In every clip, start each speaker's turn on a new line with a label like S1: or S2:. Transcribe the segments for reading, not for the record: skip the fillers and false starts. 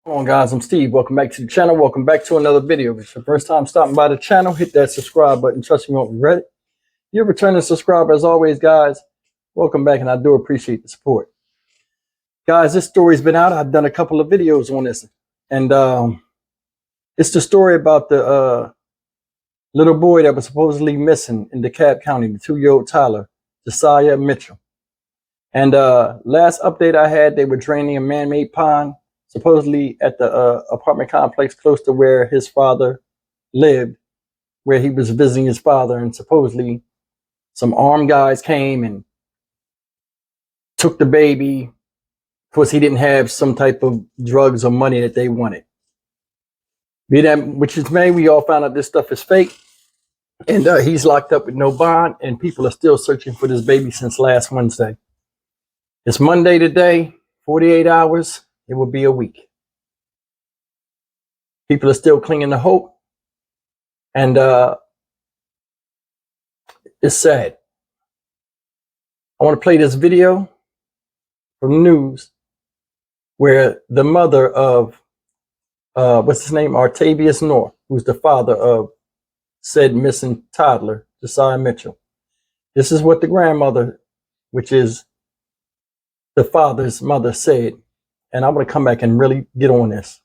S1: Come on guys, I'm Steve. Welcome back to the channel. Welcome back to another video. If it's your first time stopping by the channel, hit that subscribe button. Trust me, you won't regret it. You're a returning subscriber as always, guys. Welcome back, and I do appreciate the support. Guys, this story's been out. I've done a couple of videos on this. And it's the story about the little boy that was supposedly missing in DeKalb County, the 2-year-old Tyler, Josiah Mitchell. And last update I had, they were draining a man-made pond supposedly at the apartment complex close to where his father lived, where he was visiting his father, and supposedly some armed guys came and took the baby. Of course, he didn't have some type of drugs or money that they wanted. Be that which is may, we all found out this stuff is fake, and he's locked up with no bond, and people are still searching for this baby since last Wednesday. It's Monday today, 48 hours. It will be a week. People are still clinging to hope. And it's sad. I want to play this video from the news where the mother of, what's his name? Artavious North, who's the father of said missing toddler, Josiah Mitchell. This is what the grandmother, which is the father's mother, said. And I'm going to come back and really get on this.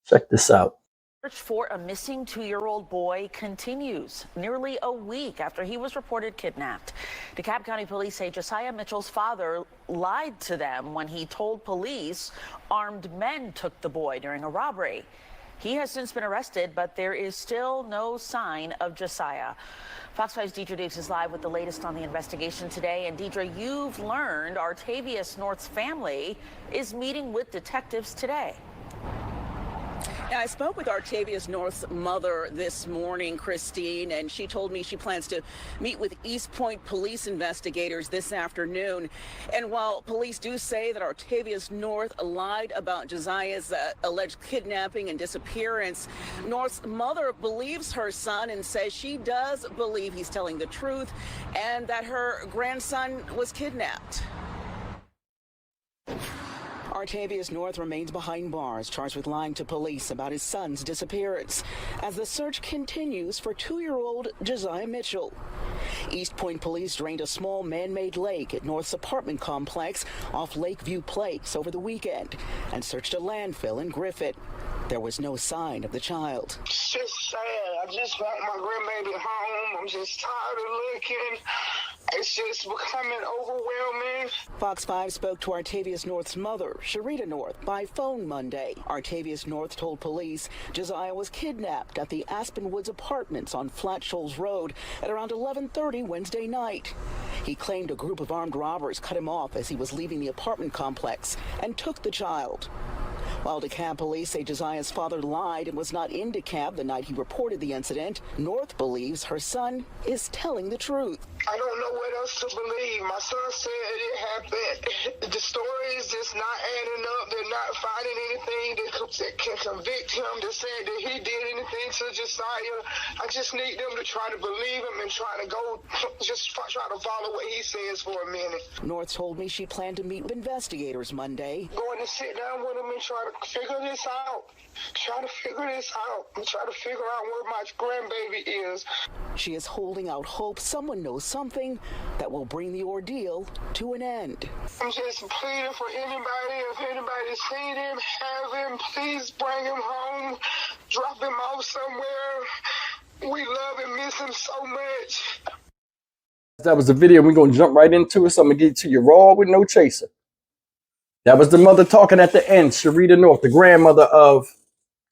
S1: Check this out.
S2: Search for a missing 2-year-old boy continues nearly a week after he was reported kidnapped. DeKalb County police say Josiah Mitchell's father lied to them when he told police armed men took the boy during a robbery. He has since been arrested, but there is still no sign of Josiah. Fox 5's Deidre Davis is live with the latest on the investigation today. And Deidre, you've learned Artavious North's family is meeting with detectives today.
S3: Yeah, I spoke with Artavious North's mother this morning, Christine, and she told me she plans to meet with East Point police investigators this afternoon. And while police do say that Artavious North lied about Josiah's alleged kidnapping and disappearance, North's mother believes her son and says she does believe he's telling the truth and that her grandson was kidnapped. Artavious North remains behind bars, charged with lying to police about his son's disappearance, as the search continues for 2-year-old Josiah Mitchell. East Point police drained a small man-made lake at North's apartment complex off Lakeview Place over the weekend and searched a landfill in Griffith. There was no sign of the child.
S4: It's just sad. I just want my grandbaby home. I'm just tired of looking. It's just becoming overwhelming.
S3: Fox 5 spoke to Artavious North's mother, Serena North, by phone Monday. Artavious North told police Josiah was kidnapped at the Aspen Woods Apartments on Flat Shoals Road at around 11:30 Wednesday night. He claimed a group of armed robbers cut him off as he was leaving the apartment complex and took the child. While DeKalb police say Josiah's father lied and was not in DeKalb the night he reported the incident, North believes her son is telling the truth.
S4: I don't know what else to believe. My son said it happened. The story is just not adding up. They're not finding anything that can convict him that said that he did anything to Josiah. I just need them to try to believe him and try to go, just try to follow what he says for a minute.
S3: North told me she planned to meet with investigators Monday.
S4: Going to sit down with him and try to figure this out. Try to figure this out. And try to figure out where my grandbaby is.
S3: She is holding out hope someone knows something that will bring the ordeal to an end.
S4: I'm just pleading for anybody. If anybody's seen him, have him, please bring him home. Drop him off somewhere. We love and miss him so much.
S1: That was the video. We're going to jump right into it. So I'm going to get it to you raw with no chaser. That was the mother talking at the end, Serena North, the grandmother of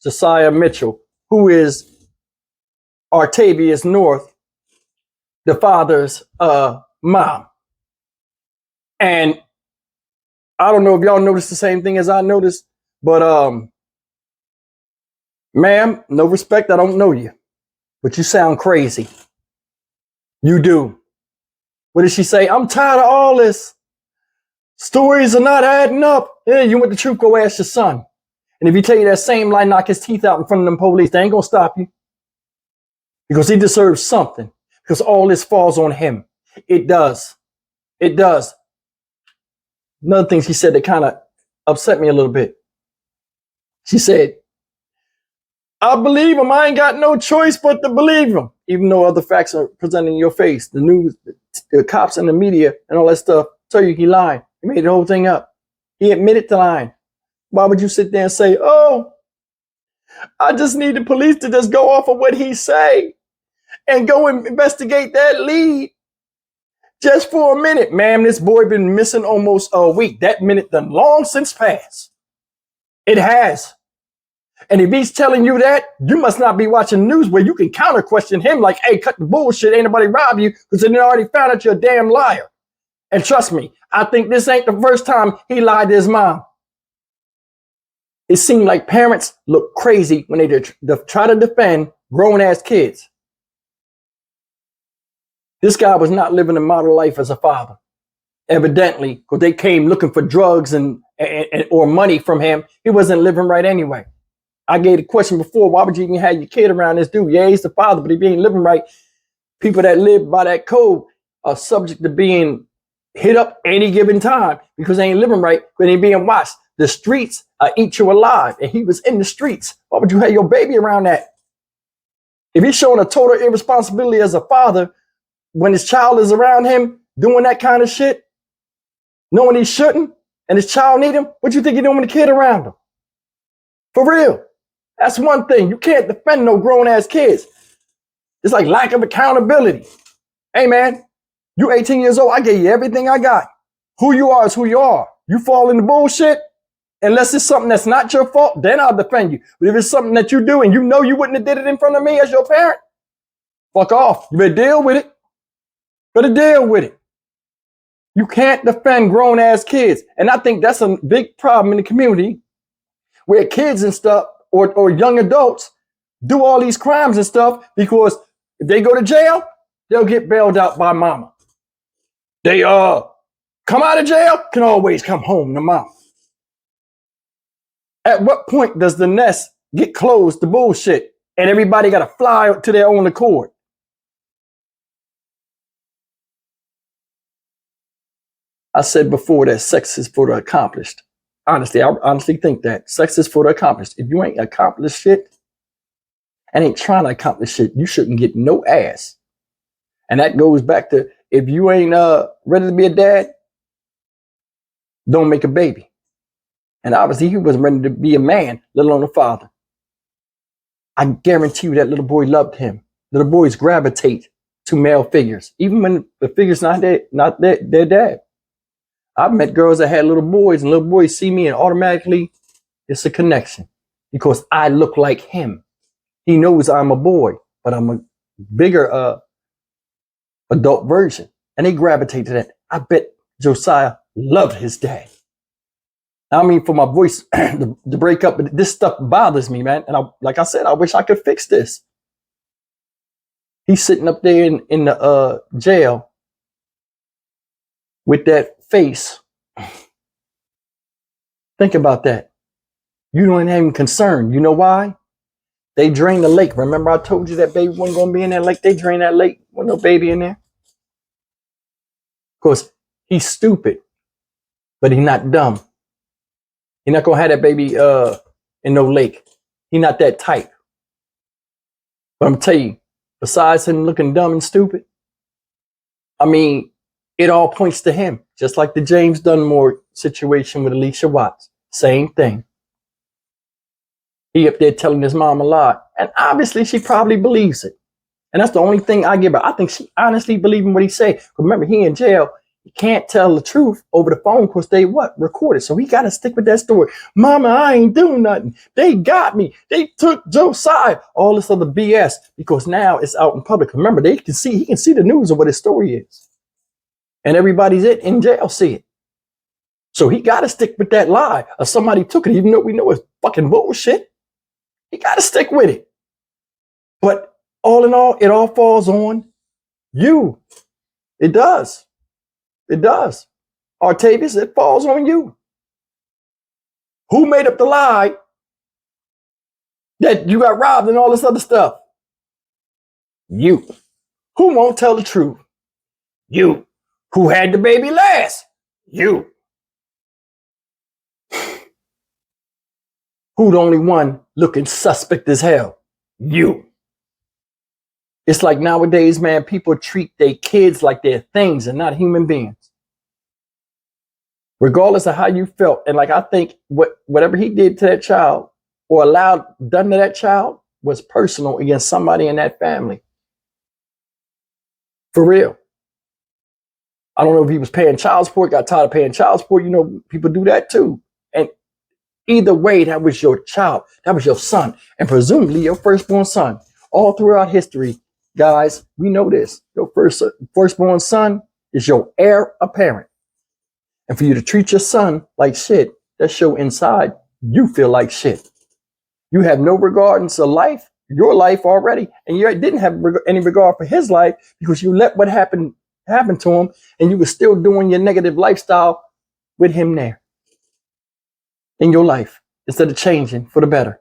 S1: Josiah Mitchell, who is Artavious North, the father's mom. And I don't know if y'all noticed the same thing as I noticed, but ma'am, no respect, I don't know you, but you sound crazy. You do. What did she say? I'm tired of all this. Stories are not adding up. Yeah, you want the truth, go ask your son. And if you tell you that same lie, knock his teeth out in front of them police, they ain't gonna stop you. Because he deserves something. Because all this falls on him. It does. It does. Another thing she said that kind of upset me a little bit. She said, I believe him. I ain't got no choice but to believe him. Even though other facts are presented in your face. The news, the cops and the media and all that stuff tell you he lied. He made the whole thing up. He admitted to lying. Why would you sit there and say, oh, I just need the police to just go off of what he say and go and investigate that lead just for a minute? Ma'am, this boy been missing almost a week. That minute done long since passed. It has. And if he's telling you that, you must not be watching news where you can counter question him like, hey, cut the bullshit. Ain't nobody rob you because they already found out you're a damn liar. And trust me, I think this ain't the first time he lied to his mom. It seemed like parents look crazy when they try to defend grown-ass kids. This guy was not living a model life as a father. Evidently, because they came looking for drugs and or money from him. He wasn't living right anyway. I gave the question before, why would you even have your kid around this dude? Yeah, he's the father, but if he ain't living right, people that live by that code are subject to being hit up any given time because they ain't living right, because they ain't being watched. The streets eat you alive, and he was in the streets. Why would you have your baby around that? If he's showing a total irresponsibility as a father when his child is around him doing that kind of shit, knowing he shouldn't, and his child need him, what you think you're doing with the kid around him? For real. That's one thing. You can't defend no grown-ass kids. It's like lack of accountability. Hey, man, you 18 years old. I gave you everything I got. Who you are is who you are. You fall into bullshit, unless it's something that's not your fault, then I'll defend you. But if it's something that you do and you know you wouldn't have did it in front of me as your parent, fuck off. You better deal with it. Better deal with it. You can't defend grown-ass kids. And I think that's a big problem in the community where kids and stuff or young adults do all these crimes and stuff because if they go to jail, they'll get bailed out by mama. They come out of jail, can always come home to mama. At what point does the nest get closed to bullshit and everybody got to fly to their own accord? I said before that sex is for the accomplished. Honestly, I honestly think that sex is for the accomplished. If you ain't accomplished shit and ain't trying to accomplish shit, you shouldn't get no ass. And that goes back to if you ain't ready to be a dad, don't make a baby. And obviously he wasn't ready to be a man, let alone a father. I guarantee you that little boy loved him. Little boys gravitate to male figures, even when the figure's not their dad. I've met girls that had little boys and little boys see me and automatically it's a connection because I look like him. He knows I'm a boy, but I'm a bigger adult version. And they gravitate to that. I bet Josiah loved his dad. I mean, for my voice to break up, but this stuff bothers me, man. And like I said, I wish I could fix this. He's sitting up there in the jail with that face. Think about that. You don't even concerned. You know why? They drained the lake. Remember I told you that baby wasn't going to be in that lake? They drained that lake with no baby in there. Of course, he's stupid, but he's not dumb. He's not going to have that baby in no lake. He's not that type. But I'm going to tell you, besides him looking dumb and stupid, I mean, it all points to him. Just like the James Dunmore situation with Alicia Watts. Same thing. He up there telling his mom a lie. And obviously she probably believes it. And that's the only thing I give her. I think she honestly believes in what he say. Remember, he in jail. He can't tell the truth over the phone because they recorded. So he got to stick with that story. Mama, I ain't doing nothing. They got me. They took Josiah. All this other BS because now it's out in public. Remember, he can see the news of what his story is. And everybody's in jail see it. So he got to stick with that lie or somebody took it, even though we know it's fucking bullshit. He got to stick with it. But all in all, it all falls on you. It does. It does. Artavious, it falls on you. Who made up the lie that you got robbed and all this other stuff? You. Who won't tell the truth? You. Who had the baby last? You. Who the only one looking suspect as hell? You. It's like nowadays, man, people treat their kids like they're things and not human beings. Regardless of how you felt. And like, I think whatever he did to that child or allowed done to that child was personal against somebody in that family. For real. I don't know if he was paying child support, got tired of paying child support. You know, people do that too. And either way, that was your child. That was your son. And presumably your firstborn son. All throughout history, guys, we know this. Your firstborn son is your heir apparent. And for you to treat your son like shit, that show inside you feel like shit. You have no regard into life, your life already, and you didn't have any regard for his life because you let what happened to him, and you were still doing your negative lifestyle with him there in your life instead of changing for the better.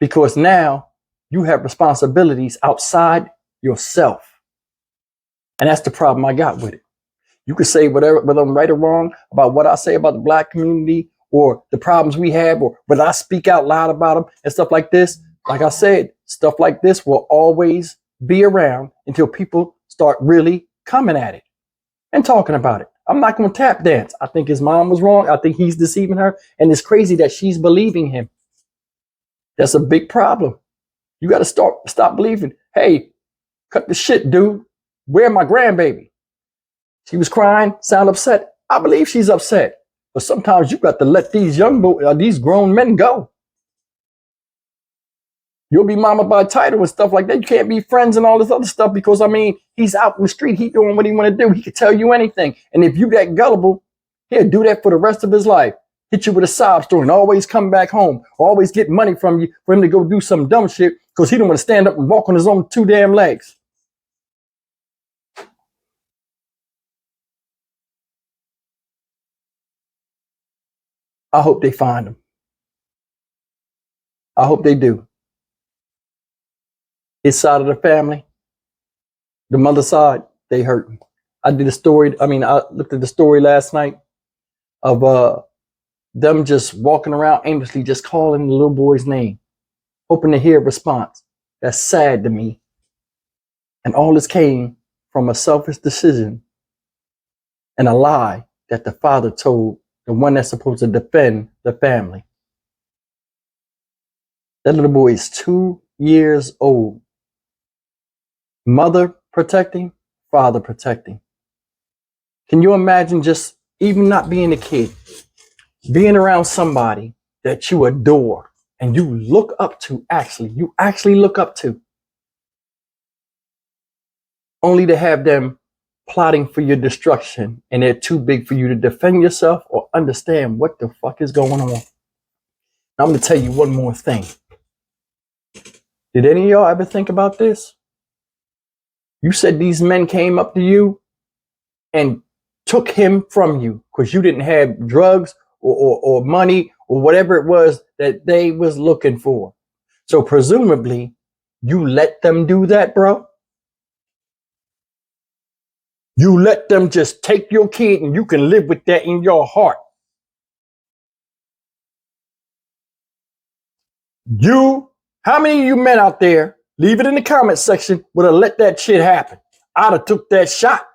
S1: Because now you have responsibilities outside yourself. And that's the problem I got with it. You could say whatever, whether I'm right or wrong about what I say about the black community or the problems we have, or whether I speak out loud about them and stuff like this. Like I said, stuff like this will always be around until people start really coming at it and talking about it. I'm not going to tap dance. I think his mom was wrong. I think he's deceiving her. And it's crazy that she's believing him. That's a big problem. You got to stop believing. Hey, cut the shit, dude. Where my grandbaby? She was crying, sound upset. I believe she's upset. But sometimes you got to let these these grown men go. You'll be mama by title and stuff like that. You can't be friends and all this other stuff because, I mean, he's out in the street. He's doing what he want to do. He can tell you anything. And if you that gullible, he'll do that for the rest of his life. Hit you with a sob story and always come back home. Always get money from you for him to go do some dumb shit because he don't want to stand up and walk on his own 2 damn legs. I hope they find him. I hope they do. His side of the family, the mother side, they hurting. I looked at the story last night of them just walking around aimlessly, just calling the little boy's name, hoping to hear a response. That's sad to me. And all this came from a selfish decision and a lie that the father told the one that's supposed to defend the family. That little boy is 2 years old. Mother protecting, father protecting. Can you imagine just even not being a kid, being around somebody that you adore and you look up to, you actually look up to, only to have them plotting for your destruction and they're too big for you to defend yourself or understand what the fuck is going on. I'm going to tell you one more thing. Did any of y'all ever think about this? You said these men came up to you and took him from you because you didn't have drugs or money or whatever it was that they was looking for. So presumably you let them do that, bro. You let them just take your kid and you can live with that in your heart. How many of you men out there, leave it in the comment section, would have let that shit happen? I'd have took that shot.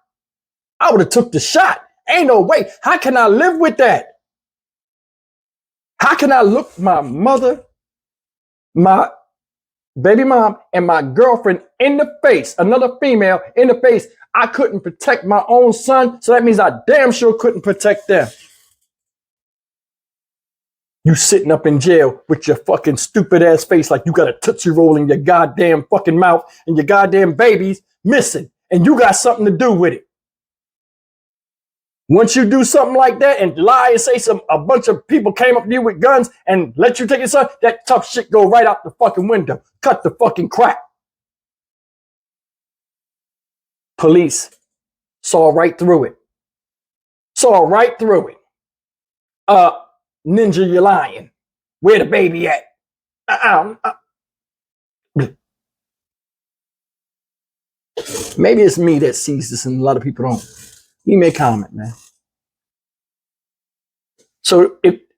S1: I would have took the shot. Ain't no way. How can I live with that? How can I look my mother, my baby mom, and my girlfriend in the face, another female in the face? I couldn't protect my own son, so that means I damn sure couldn't protect them. You sitting up in jail with your fucking stupid ass face like you got a Tootsie Roll in your goddamn fucking mouth and your goddamn baby's missing, and you got something to do with it. Once you do something like that and lie and say a bunch of people came up to you with guns and let you take your son, that tough shit go right out the fucking window. Cut the fucking crap. Police saw right through it. Saw right through it. Ninja, you're lying. Where the baby at? Maybe it's me that sees this and a lot of people don't. Leave me a comment, man. So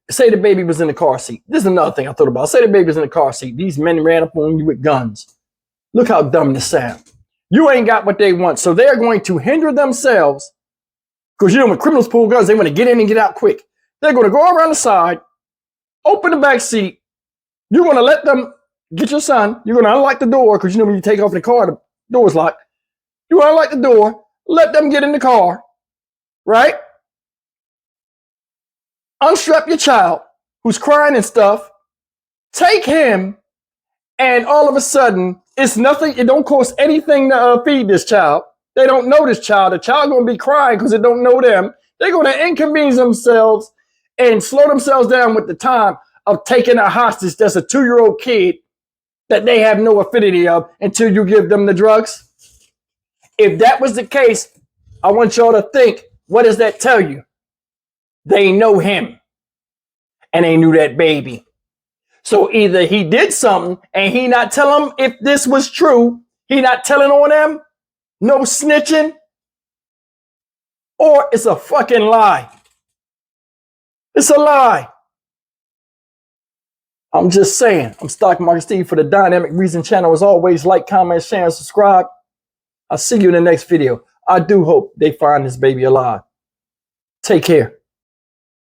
S1: say the baby was in the car seat. This is another thing I thought about. Say the baby was in the car seat. These men ran up on you with guns. Look how dumb this sounds. You ain't got what they want. So they're going to hinder themselves. Because you know when criminals pull guns, they want to get in and get out quick. They're going to go around the side, open the back seat. You're going to let them get your son. You're going to unlock the door because you know when you take off in the car, the door's locked. You unlock the door, let them get in the car, right? Unstrap your child who's crying and stuff. Take him, and all of a sudden, it's nothing. It don't cost anything to feed this child. They don't know this child. The child going to be crying because they don't know them. They're going to inconvenience themselves and slow themselves down with the time of taking a hostage that's a 2-year-old kid that they have no affinity of until you give them the drugs. If that was the case, I want y'all to think, what does that tell you? They know him and they knew that baby. So either he did something and he not tell them if this was true, he not telling on them, no snitching, or it's a fucking lie. It's a lie. I'm just saying. I'm Stock Market Steve for the Dynamic Reason channel. As always, like, comment, share, and subscribe. I'll see you in the next video. I do hope they find this baby alive. Take care.